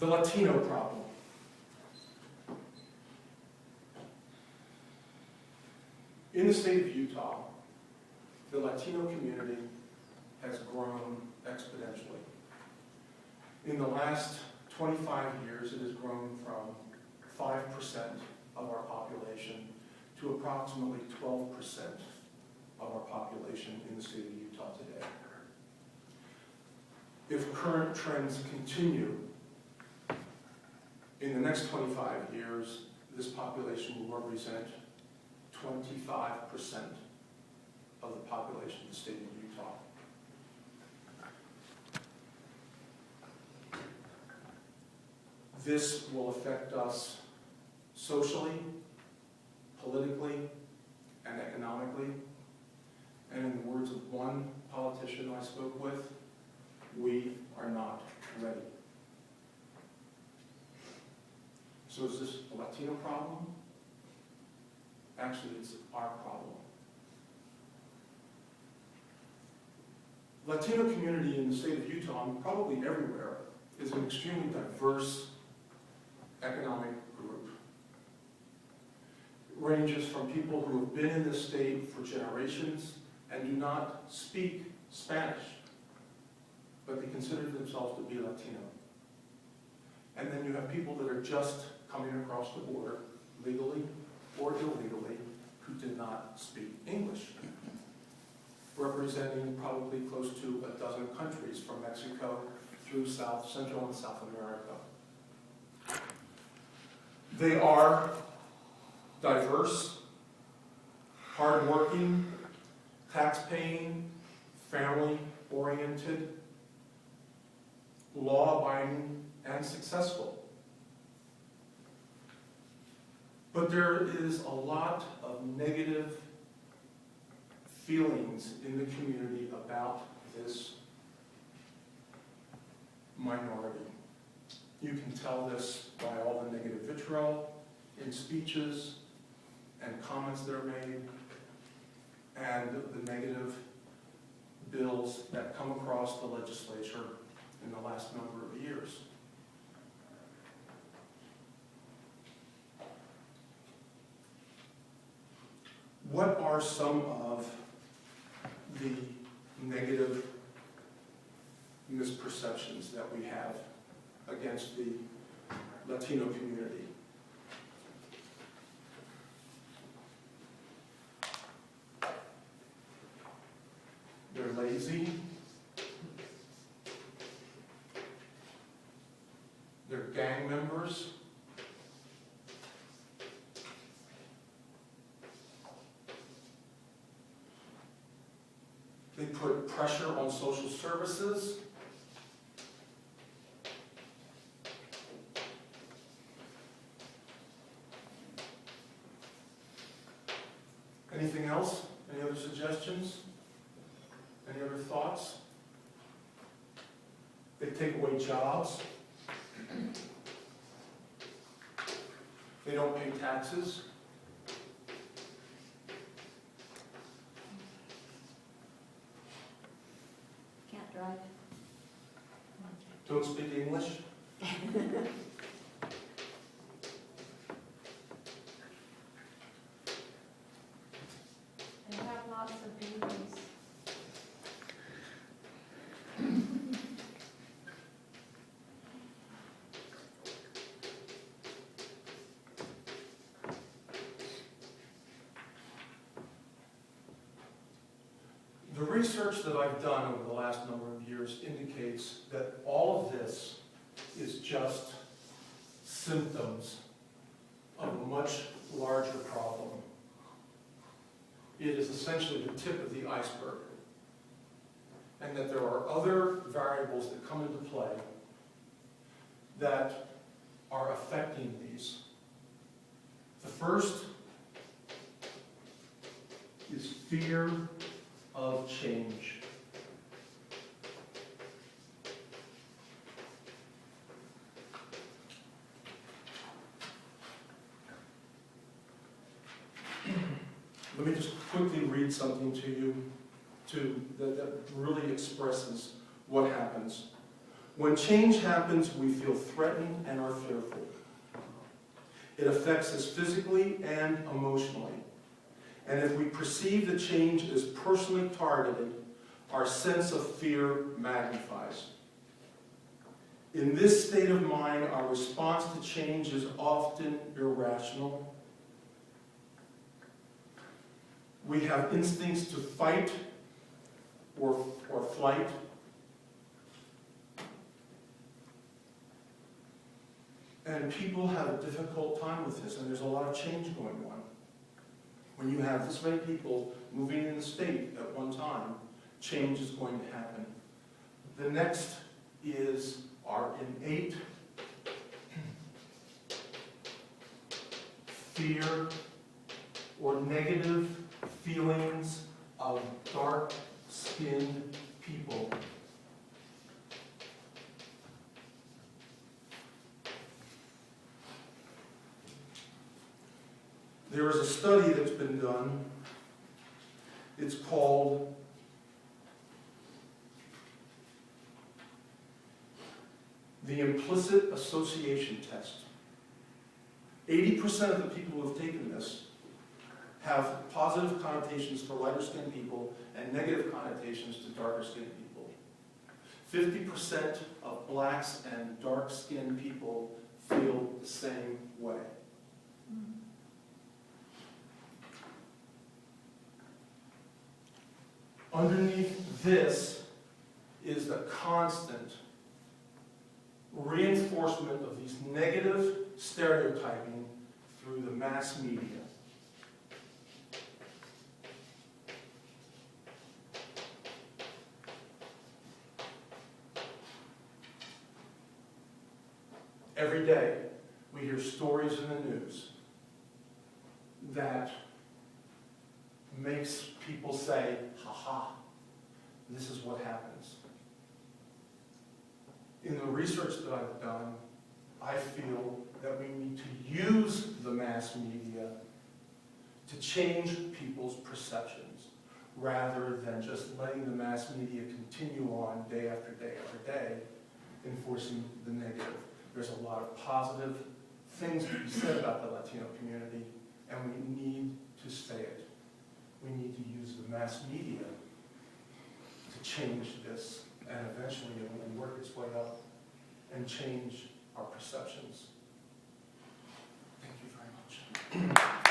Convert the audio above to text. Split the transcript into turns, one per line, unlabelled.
The Latino problem. In the state of Utah, the Latino community has grown exponentially. In the last 25 years, it has grown from 5% of our population to approximately 12% of our population in the state of Utah today. If current trends continue, in the next 25 years, this population will represent 25% of the population of the state of Utah. This will affect us socially, politically, and economically. And in the words of one politician I spoke with, we are not ready. So is this a Latino problem? Actually, it's our problem. Latino community in the state of Utah, and probably everywhere, is an extremely diverse economic group. It ranges from people who have been in this state for generations and do not speak Spanish, but they consider themselves to be Latino. And then you have people that are just coming across the border, legally or illegally, who did not speak English, representing probably close to a dozen countries from Mexico through Central and South America. They are diverse, hardworking, tax-paying, family-oriented, law-abiding, and successful. But there is a lot of negative feelings in the community about this minority. You can tell this by all the negative vitriol in speeches and comments that are made, and the negative bills that come across the legislature in the last number of years. What are some of the negative misperceptions that we have against the Latino community? They're lazy. They're gang members. They put pressure on social services. Anything else? Any other suggestions? Any other thoughts? They take away jobs. They don't pay taxes.
Can't drive.
Don't speak English.
They have lots of babies.
The research that I've done over the last number of years indicates that all of this is just symptoms of a much larger problem. It is essentially the tip of the iceberg, and that there are other variables that come into play that are affecting these. The first is fear of change. Let me just quickly read something to you that really expresses what happens. When change happens, we feel threatened and are fearful. It affects us physically and emotionally. And if we perceive the change as personally targeted, our sense of fear magnifies. In this state of mind, our response to change is often irrational. We have instincts to fight or flight. And people have a difficult time with this, and there's a lot of change going on. When you have this many people moving in the state at one time, change is going to happen. The next is our innate fear or negative feelings of dark-skinned people. There is a study that's been done. It's called the implicit association test. 80% of the people who have taken this have positive connotations for lighter-skinned people and negative connotations to darker-skinned people. 50% of blacks and dark-skinned people feel the same way. Underneath this is the constant reinforcement of these negative stereotyping through the mass media. Every day, we hear stories in the news that makes people say, ha-ha, this is what happens. In the research that I've done, I feel that we need to use the mass media to change people's perceptions, rather than just letting the mass media continue on day after day after day, enforcing the negative. There's a lot of positive things to be said about the Latino community, and we need to say it. We need to use the mass media to change this, and eventually it will work its way up and change our perceptions. Thank you very much.